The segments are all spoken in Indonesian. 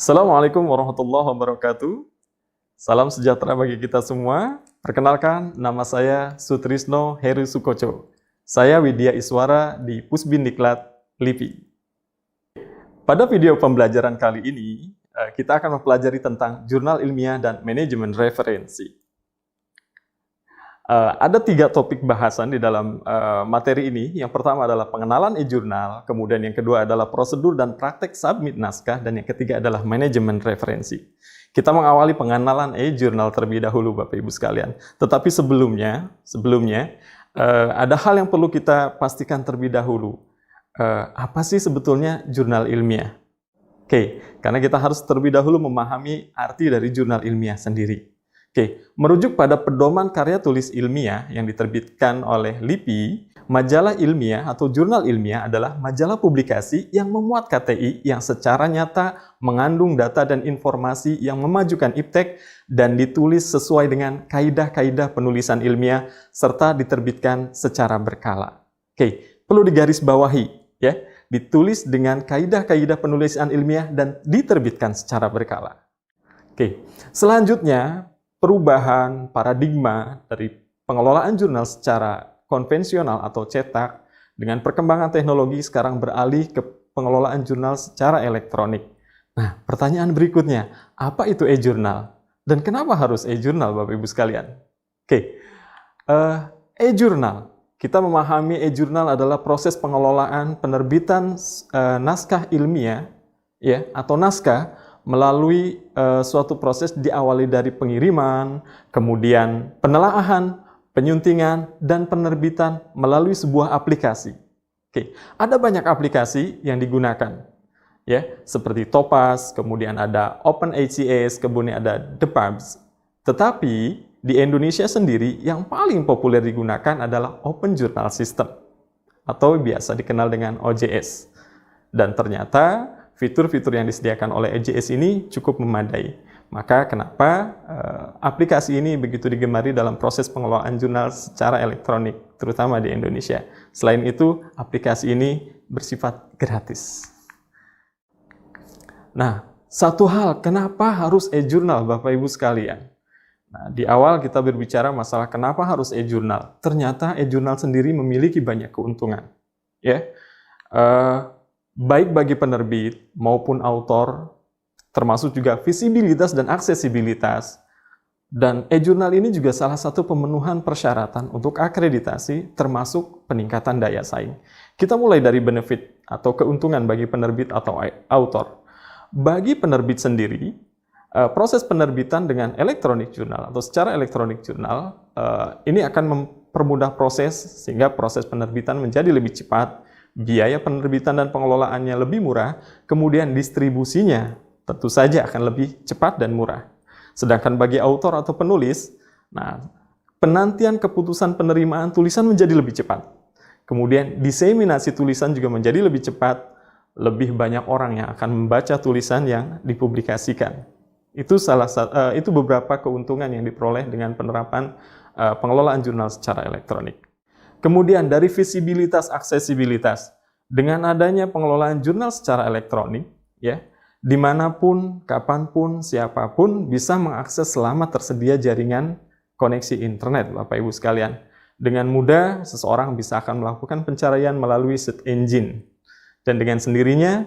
Assalamualaikum warahmatullahi wabarakatuh. Salam sejahtera bagi kita semua. Perkenalkan, nama saya Sutrisno Heru Sukoco. Saya Widya Iswara di Pusbindiklat LIPI. Pada video pembelajaran kali ini, kita akan mempelajari tentang jurnal ilmiah dan manajemen referensi. Ada 3 topik bahasan di dalam materi ini. Yang pertama adalah pengenalan e-jurnal, kemudian yang kedua adalah prosedur dan praktek submit naskah, dan yang ketiga adalah manajemen referensi. Kita mengawali pengenalan e-jurnal terlebih dahulu, Bapak Ibu sekalian. Tetapi sebelumnya ada hal yang perlu kita pastikan terlebih dahulu. Apa sih sebetulnya jurnal ilmiah? Oke, karena kita harus terlebih dahulu memahami arti dari jurnal ilmiah sendiri. Oke, merujuk pada pedoman karya tulis ilmiah yang diterbitkan oleh LIPI, majalah ilmiah atau jurnal ilmiah adalah majalah publikasi yang memuat KTI yang secara nyata mengandung data dan informasi yang memajukan iptek dan ditulis sesuai dengan kaidah-kaidah penulisan ilmiah serta diterbitkan secara berkala. Oke, perlu digarisbawahi ya, ditulis dengan kaidah-kaidah penulisan ilmiah dan diterbitkan secara berkala. Oke, selanjutnya perubahan paradigma dari pengelolaan jurnal secara konvensional atau cetak dengan perkembangan teknologi sekarang beralih ke pengelolaan jurnal secara elektronik. Nah, pertanyaan berikutnya, apa itu e-jurnal? Dan kenapa harus e-jurnal, Bapak Ibu sekalian? Oke, e-jurnal. Kita memahami e-jurnal adalah proses pengelolaan penerbitan naskah ilmiah ya, atau naskah melalui suatu proses diawali dari pengiriman, kemudian penelaahan, penyuntingan, dan penerbitan melalui sebuah aplikasi. Oke, ada banyak aplikasi yang digunakan, ya, seperti Topaz, kemudian ada OpenACS, kemudian ada ThePubs. Tetapi di Indonesia sendiri yang paling populer digunakan adalah Open Journal System atau biasa dikenal dengan OJS. Dan ternyata fitur-fitur yang disediakan oleh OJS ini cukup memadai. Maka kenapa aplikasi ini begitu digemari dalam proses pengelolaan jurnal secara elektronik, terutama di Indonesia. Selain itu, aplikasi ini bersifat gratis. Nah, satu hal, kenapa harus e-jurnal, Bapak Ibu sekalian? Nah, di awal kita berbicara masalah kenapa harus e-jurnal. Ternyata e-jurnal sendiri memiliki banyak keuntungan. Ya, baik bagi penerbit maupun autor, termasuk juga visibilitas dan aksesibilitas. Dan e-jurnal ini juga salah satu pemenuhan persyaratan untuk akreditasi, termasuk peningkatan daya saing. Kita mulai dari benefit atau keuntungan bagi penerbit atau autor. Bagi penerbit sendiri, proses penerbitan dengan elektronik jurnal atau secara elektronik jurnal ini akan mempermudah proses sehingga proses penerbitan menjadi lebih cepat, biaya penerbitan dan pengelolaannya lebih murah, kemudian distribusinya tentu saja akan lebih cepat dan murah. Sedangkan bagi autor atau penulis, nah, penantian keputusan penerimaan tulisan menjadi lebih cepat. Kemudian diseminasi tulisan juga menjadi lebih cepat, lebih banyak orang yang akan membaca tulisan yang dipublikasikan. Itu beberapa keuntungan yang diperoleh dengan penerapan pengelolaan jurnal secara elektronik. Kemudian dari visibilitas, aksesibilitas, dengan adanya pengelolaan jurnal secara elektronik, ya, dimanapun, kapanpun, siapapun bisa mengakses selama tersedia jaringan koneksi internet, Bapak Ibu sekalian. Dengan mudah, seseorang bisa akan melakukan pencarian melalui search engine. Dan dengan sendirinya,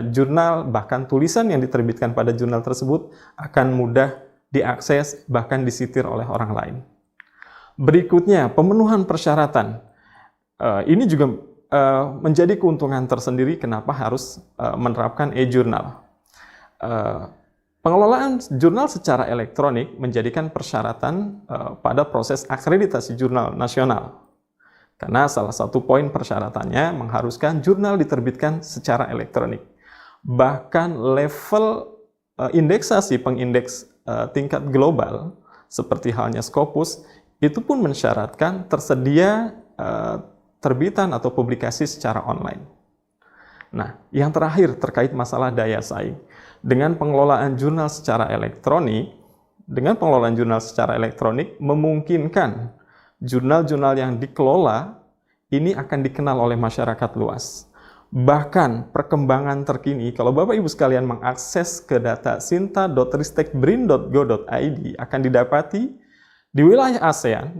jurnal, bahkan tulisan yang diterbitkan pada jurnal tersebut akan mudah diakses, bahkan disitir oleh orang lain. Berikutnya, pemenuhan persyaratan. Ini juga menjadi keuntungan tersendiri kenapa harus menerapkan e-jurnal. Pengelolaan jurnal secara elektronik menjadikan persyaratan pada proses akreditasi jurnal nasional. Karena salah satu poin persyaratannya mengharuskan jurnal diterbitkan secara elektronik. Bahkan level indeksasi pengindeks tingkat global, seperti halnya Scopus, itu pun mensyaratkan tersedia terbitan atau publikasi secara online. Nah, yang terakhir terkait masalah daya saing. Dengan pengelolaan jurnal secara elektronik, memungkinkan jurnal-jurnal yang dikelola ini akan dikenal oleh masyarakat luas. Bahkan perkembangan terkini, kalau Bapak Ibu sekalian mengakses ke data sinta.ristekbrin.go.id akan didapati di wilayah ASEAN,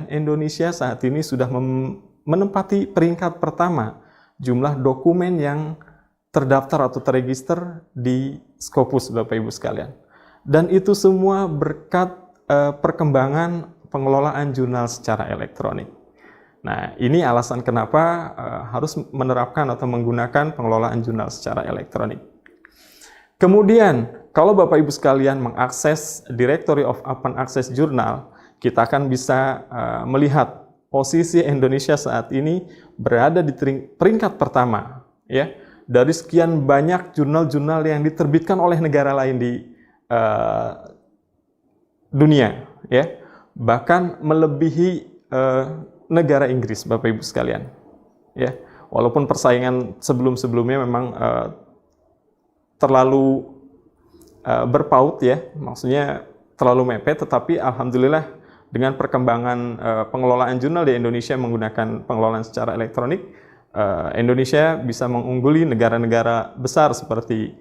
Indonesia saat ini sudah menempati peringkat pertama jumlah dokumen yang terdaftar atau terregister di Scopus, Bapak Ibu sekalian. Dan itu semua berkat perkembangan pengelolaan jurnal secara elektronik. Nah, ini alasan kenapa harus menerapkan atau menggunakan pengelolaan jurnal secara elektronik. Kemudian, kalau Bapak Ibu sekalian mengakses Directory of Open Access Journal, kita akan bisa melihat posisi Indonesia saat ini berada di peringkat pertama, ya, dari sekian banyak jurnal-jurnal yang diterbitkan oleh negara lain di dunia, ya, bahkan melebihi negara Inggris, Bapak Ibu sekalian, ya, walaupun persaingan sebelum-sebelumnya memang terlalu berpaut, ya, maksudnya terlalu mepet, tetapi alhamdulillah dengan perkembangan pengelolaan jurnal di Indonesia menggunakan pengelolaan secara elektronik, Indonesia bisa mengungguli negara-negara besar seperti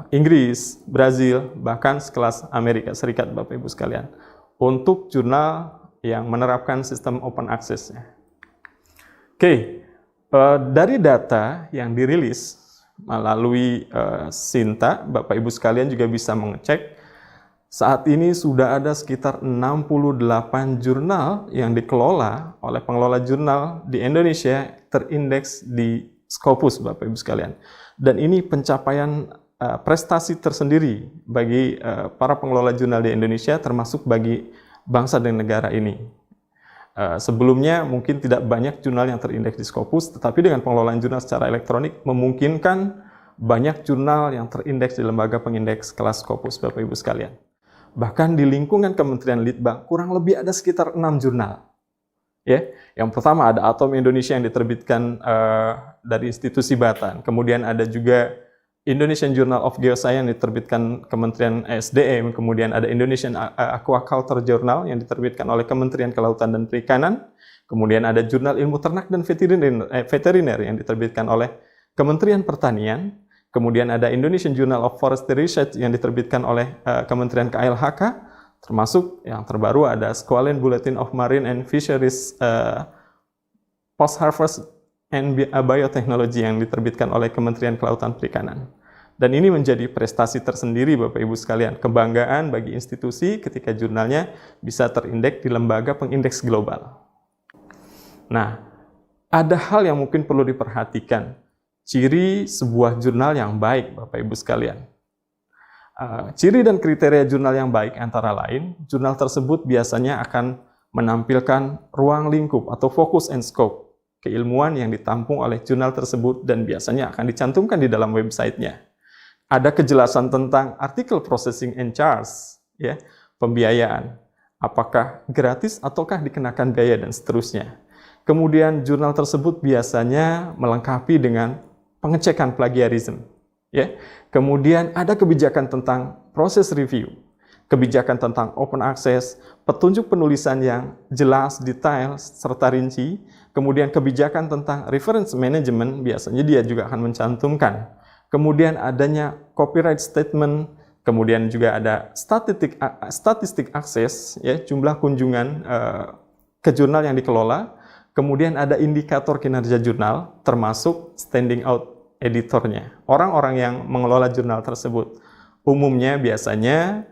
Inggris, Brazil, bahkan sekelas Amerika Serikat, Bapak Ibu sekalian, untuk jurnal yang menerapkan sistem open access-nya. Oke, dari data yang dirilis melalui Sinta, Bapak Ibu sekalian juga bisa mengecek saat ini sudah ada sekitar 68 jurnal yang dikelola oleh pengelola jurnal di Indonesia terindeks di Scopus, Bapak Ibu sekalian. Dan ini pencapaian prestasi tersendiri bagi para pengelola jurnal di Indonesia, termasuk bagi bangsa dan negara ini. Sebelumnya mungkin tidak banyak jurnal yang terindeks di Scopus, tetapi dengan pengelolaan jurnal secara elektronik memungkinkan banyak jurnal yang terindeks di lembaga pengindeks kelas Scopus, Bapak Ibu sekalian. Bahkan di lingkungan Kementerian Litbang kurang lebih ada sekitar 6 jurnal. Ya, yang pertama ada Atom Indonesia yang diterbitkan dari institusi Batan, kemudian ada juga Indonesian Journal of Geoscience yang diterbitkan Kementerian SDM, kemudian ada Indonesian Aquaculture Journal yang diterbitkan oleh Kementerian Kelautan dan Perikanan, kemudian ada Jurnal Ilmu Ternak dan Veteriner yang diterbitkan oleh Kementerian Pertanian, kemudian ada Indonesian Journal of Forestry Research yang diterbitkan oleh Kementerian KLHK, termasuk yang terbaru ada Squalene Bulletin of Marine and Fisheries Post-Harvest and Biotechnology yang diterbitkan oleh Kementerian Kelautan Perikanan. Dan ini menjadi prestasi tersendiri, Bapak Ibu sekalian, kebanggaan bagi institusi ketika jurnalnya bisa terindeks di lembaga pengindeks global. Nah, ada hal yang mungkin perlu diperhatikan, ciri sebuah jurnal yang baik, Bapak Ibu sekalian. Ciri dan kriteria jurnal yang baik antara lain, jurnal tersebut biasanya akan menampilkan ruang lingkup atau focus and scope, keilmuan yang ditampung oleh jurnal tersebut dan biasanya akan dicantumkan di dalam websitenya. Ada kejelasan tentang artikel processing and charge, ya, pembiayaan, apakah gratis ataukah dikenakan biaya dan seterusnya. Kemudian jurnal tersebut biasanya melengkapi dengan pengecekan plagiarisme, ya. Kemudian ada kebijakan tentang proses review, kebijakan tentang open access, petunjuk penulisan yang jelas, detail, serta rinci, kemudian kebijakan tentang reference management, biasanya dia juga akan mencantumkan. Kemudian adanya copyright statement, kemudian juga ada statistik akses, ya, jumlah kunjungan ke jurnal yang dikelola, kemudian ada indikator kinerja jurnal, termasuk standing out editornya, orang-orang yang mengelola jurnal tersebut. Umumnya biasanya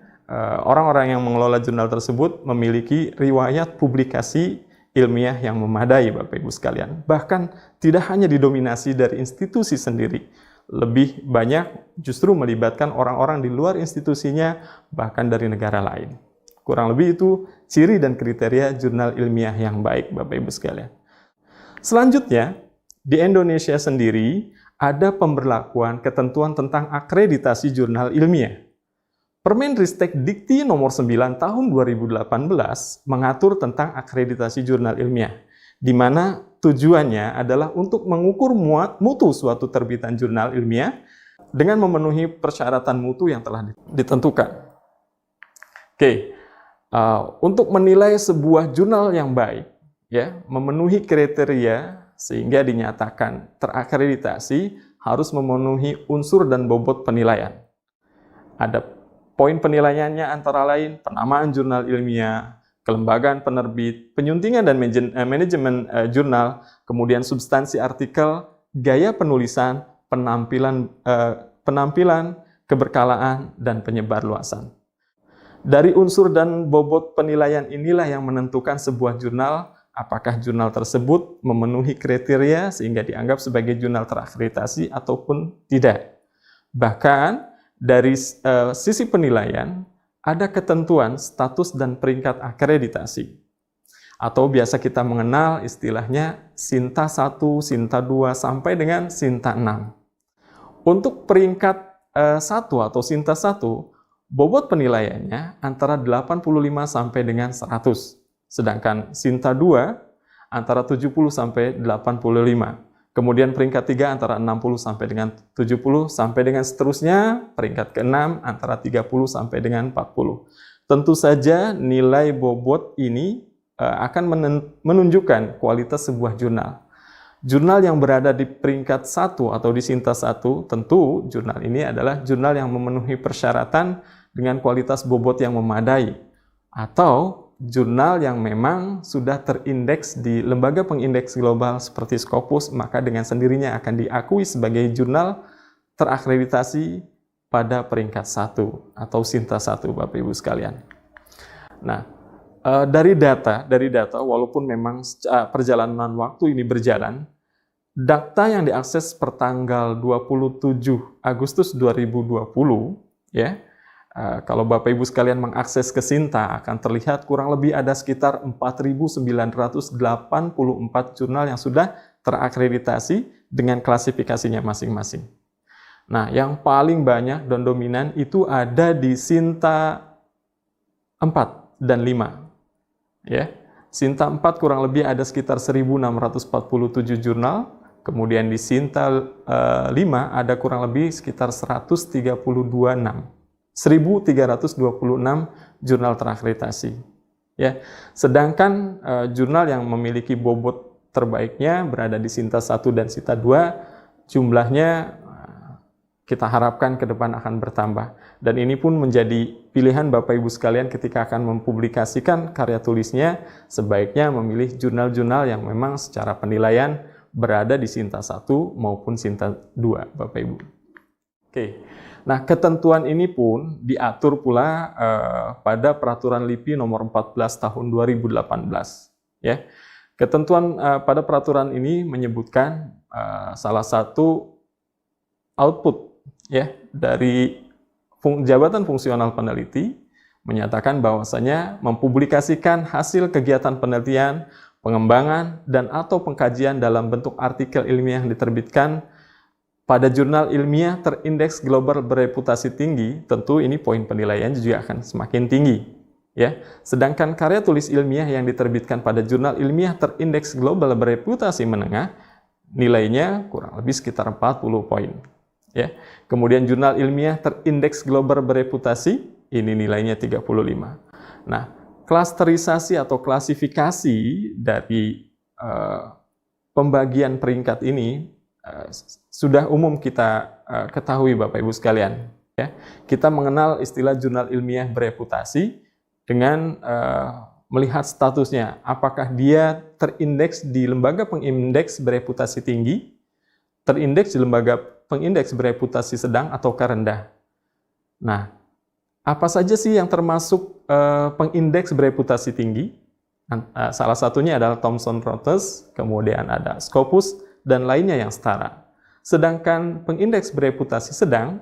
orang-orang yang mengelola jurnal tersebut memiliki riwayat publikasi ilmiah yang memadai, Bapak Ibu sekalian. Bahkan tidak hanya didominasi dari institusi sendiri, lebih banyak justru melibatkan orang-orang di luar institusinya, bahkan dari negara lain. Kurang lebih itu ciri dan kriteria jurnal ilmiah yang baik, Bapak Ibu sekalian. Selanjutnya, di Indonesia sendiri ada pemberlakuan ketentuan tentang akreditasi jurnal ilmiah. Permenristek Dikti nomor 9 tahun 2018 mengatur tentang akreditasi jurnal ilmiah, di mana tujuannya adalah untuk mengukur mutu suatu terbitan jurnal ilmiah dengan memenuhi persyaratan mutu yang telah ditentukan. Oke, untuk menilai sebuah jurnal yang baik, ya, memenuhi kriteria sehingga dinyatakan terakreditasi harus memenuhi unsur dan bobot penilaian. Ada poin penilaiannya antara lain penamaan jurnal ilmiah, kelembagaan penerbit, penyuntingan dan manajemen jurnal, kemudian substansi artikel, gaya penulisan, penampilan, keberkalaan, dan penyebarluasan. Dari unsur dan bobot penilaian inilah yang menentukan sebuah jurnal, apakah jurnal tersebut memenuhi kriteria sehingga dianggap sebagai jurnal terakreditasi ataupun tidak. Bahkan dari sisi penilaian, ada ketentuan status dan peringkat akreditasi. Atau biasa kita mengenal istilahnya Sinta 1, Sinta 2, sampai dengan Sinta 6. Untuk peringkat 1 atau Sinta 1, bobot penilaiannya antara 85 sampai dengan 100. Sedangkan Sinta 2 antara 70 sampai 85. Kemudian peringkat 3 antara 60 sampai dengan 70 sampai dengan seterusnya. Peringkat ke-6 antara 30 sampai dengan 40. Tentu saja nilai bobot ini akan menunjukkan kualitas sebuah jurnal. Jurnal yang berada di peringkat 1 atau di Sinta 1, tentu jurnal ini adalah jurnal yang memenuhi persyaratan dengan kualitas bobot yang memadai, atau jurnal yang memang sudah terindeks di lembaga pengindeks global seperti Scopus, maka dengan sendirinya akan diakui sebagai jurnal terakreditasi pada peringkat 1 atau Sinta 1, Bapak Ibu sekalian. Nah, dari data walaupun memang perjalanan waktu ini berjalan, data yang diakses per tanggal 27 Agustus 2020, ya, kalau Bapak Ibu sekalian mengakses ke Sinta, akan terlihat kurang lebih ada sekitar 4.984 jurnal yang sudah terakreditasi dengan klasifikasinya masing-masing. Nah, yang paling banyak dan dominan itu ada di Sinta 4 dan 5. Ya, Sinta 4 kurang lebih ada sekitar 1.647 jurnal, kemudian di Sinta 5 ada kurang lebih sekitar 1.326 jurnal terakreditasi. Ya, sedangkan jurnal yang memiliki bobot terbaiknya berada di Sinta 1 dan Sinta 2, jumlahnya kita harapkan ke depan akan bertambah. Dan ini pun menjadi pilihan Bapak Ibu sekalian ketika akan mempublikasikan karya tulisnya, sebaiknya memilih jurnal-jurnal yang memang secara penilaian berada di Sinta 1 maupun Sinta 2, Bapak Ibu. Oke. Nah, ketentuan ini pun diatur pula pada Peraturan LIPI nomor 14 tahun 2018. Ya. Ketentuan pada peraturan ini menyebutkan salah satu output ya dari jabatan fungsional peneliti menyatakan bahwasanya mempublikasikan hasil kegiatan penelitian, pengembangan, dan atau pengkajian dalam bentuk artikel ilmiah yang diterbitkan pada jurnal ilmiah terindeks global bereputasi tinggi, tentu ini poin penilaian juga akan semakin tinggi. Ya. Sedangkan karya tulis ilmiah yang diterbitkan pada jurnal ilmiah terindeks global bereputasi menengah, nilainya kurang lebih sekitar 40 poin. Ya. Kemudian jurnal ilmiah terindeks global bereputasi, ini nilainya 35. Nah, klasterisasi atau klasifikasi dari pembagian peringkat ini sudah umum kita ketahui Bapak Ibu sekalian. Ya. Kita mengenal istilah jurnal ilmiah bereputasi dengan melihat statusnya, apakah dia terindeks di lembaga pengindeks bereputasi tinggi, terindeks di lembaga pengindeks bereputasi sedang atau rendah. Nah, apa saja sih yang termasuk pengindeks bereputasi tinggi? Salah satunya adalah Thomson Reuters, kemudian ada Scopus, dan lainnya yang setara. Sedangkan pengindeks bereputasi sedang,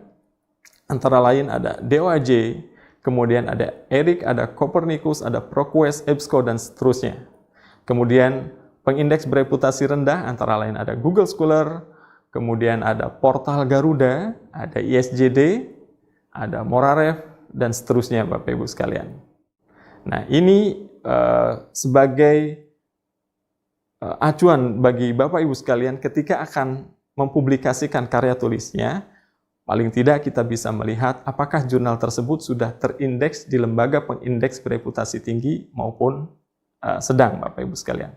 antara lain ada DOAJ, kemudian ada ERIC, ada Copernicus, ada ProQuest, EBSCO, dan seterusnya. Kemudian pengindeks bereputasi rendah, antara lain ada Google Scholar, kemudian ada Portal Garuda, ada ISJD, ada Morarev, dan seterusnya Bapak Ibu sekalian. Nah, ini sebagai acuan bagi Bapak Ibu sekalian ketika akan mempublikasikan karya tulisnya, paling tidak kita bisa melihat apakah jurnal tersebut sudah terindeks di lembaga pengindeks bereputasi tinggi maupun sedang, Bapak Ibu sekalian.